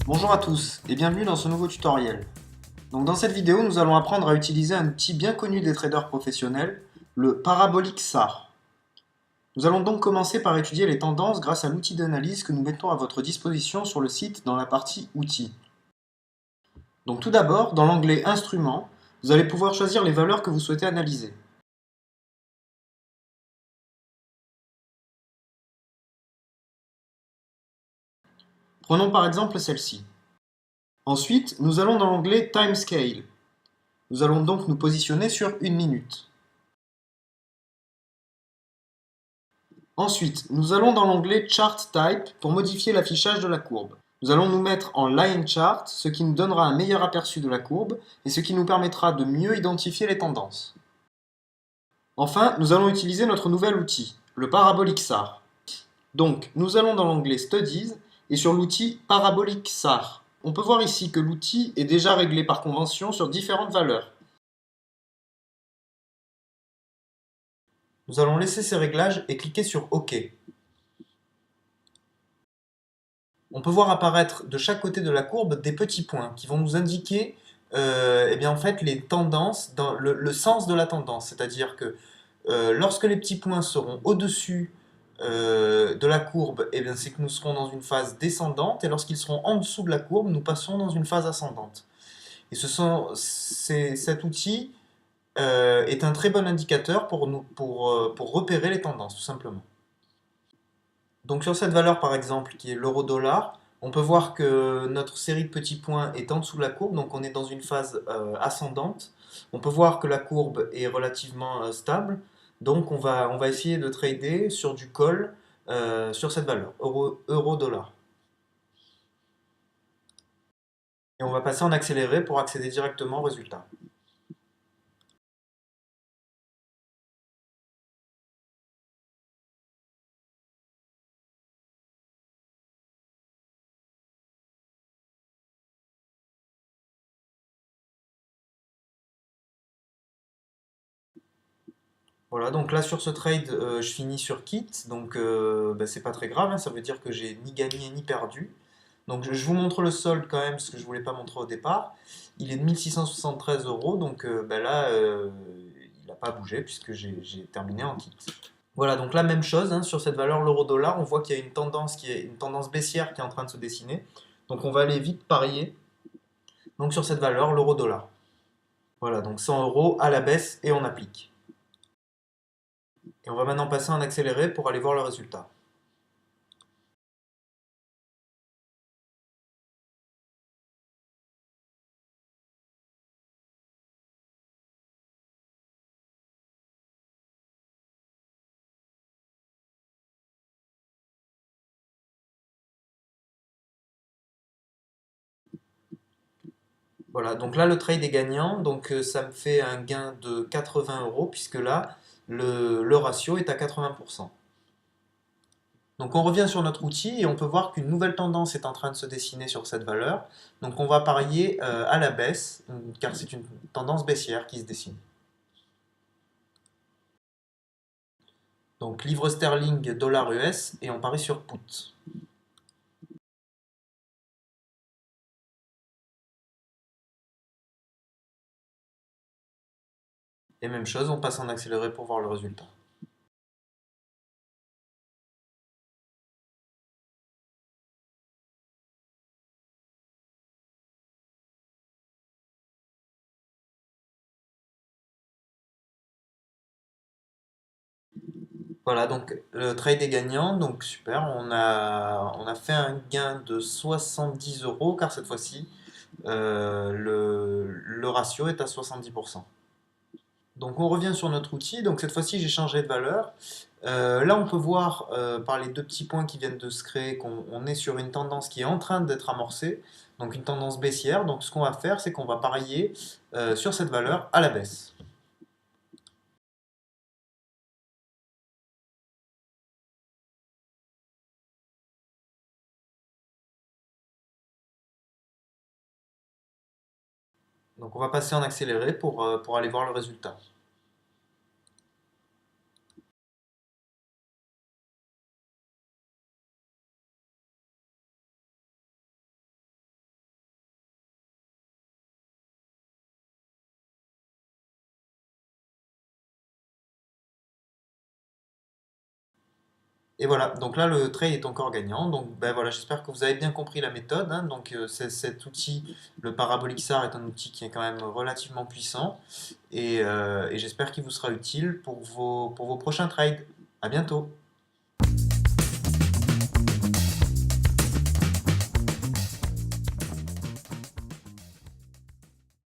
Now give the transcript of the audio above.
Bonjour à tous et bienvenue dans ce nouveau tutoriel. Donc dans cette vidéo, nous allons apprendre à utiliser un outil bien connu des traders professionnels, le Parabolic SAR. Nous allons donc commencer par étudier les tendances grâce à l'outil d'analyse que nous mettons à votre disposition sur le site dans la partie Outils. Donc tout d'abord, dans l'onglet Instruments, vous allez pouvoir choisir les valeurs que vous souhaitez analyser. Prenons par exemple celle-ci. Ensuite, nous allons dans l'onglet Timescale. Nous allons donc nous positionner sur 1 minute. Ensuite, nous allons dans l'onglet Chart Type pour modifier l'affichage de la courbe. Nous allons nous mettre en Line Chart, ce qui nous donnera un meilleur aperçu de la courbe et ce qui nous permettra de mieux identifier les tendances. Enfin, nous allons utiliser notre nouvel outil, le Parabolic SAR. Donc, nous allons dans l'onglet Studies et sur l'outil Parabolic SAR. On peut voir ici que l'outil est déjà réglé par convention sur différentes valeurs. Nous allons laisser ces réglages et cliquer sur OK. On peut voir apparaître de chaque côté de la courbe des petits points qui vont nous indiquer eh bien, en fait, les tendances, dans le sens de la tendance. C'est-à-dire que lorsque les petits points seront au-dessus de la courbe, eh bien, c'est que nous serons dans une phase descendante, et lorsqu'ils seront en dessous de la courbe, nous passons dans une phase ascendante. Et cet outil est un très bon indicateur pour repérer les tendances, tout simplement. Donc sur cette valeur par exemple qui est l'euro-dollar, on peut voir que notre série de petits points est en dessous de la courbe, donc on est dans une phase ascendante. On peut voir que la courbe est relativement stable, donc on va essayer de trader sur du call sur cette valeur, euro-dollar. Et on va passer en accéléré pour accéder directement au résultat. Voilà, donc là sur ce trade, je finis sur Kit, donc c'est pas très grave, hein, ça veut dire que j'ai ni gagné ni perdu. Donc je vous montre le solde quand même, parce que je ne voulais pas montrer au départ. Il est de 1673 euros, donc là, il n'a pas bougé puisque j'ai terminé en Kit. Voilà, donc la même chose, hein, sur cette valeur l'euro-dollar, on voit qu'il y a une tendance qui est une tendance baissière qui est en train de se dessiner. Donc on va aller vite parier. Donc sur cette valeur l'euro-dollar. Voilà, donc 100 euros à la baisse et on applique. Et on va maintenant passer en accéléré pour aller voir le résultat. Voilà, donc là le trade est gagnant, donc ça me fait un gain de 80 euros puisque là le ratio est à 80%. Donc on revient sur notre outil et on peut voir qu'une nouvelle tendance est en train de se dessiner sur cette valeur. Donc on va parier à la baisse car c'est une tendance baissière qui se dessine. Donc livre sterling, dollar US et on parie sur put. Et même chose, on passe en accéléré pour voir le résultat. Voilà, donc le trade est gagnant, donc super, on a fait un gain de 70 euros car cette fois-ci, le ratio est à 70%. Donc on revient sur notre outil, donc cette fois-ci j'ai changé de valeur. Là on peut voir par les deux petits points qui viennent de se créer qu'on est sur une tendance qui est en train d'être amorcée, donc une tendance baissière. Donc ce qu'on va faire c'est qu'on va parier sur cette valeur à la baisse. Donc on va passer en accéléré pour aller voir le résultat. Et voilà, donc là le trade est encore gagnant. Donc ben voilà, j'espère que vous avez bien compris la méthode, hein. Donc cet outil, le Parabolic SAR, est un outil qui est quand même relativement puissant et j'espère qu'il vous sera utile pour vos prochains trades. À bientôt.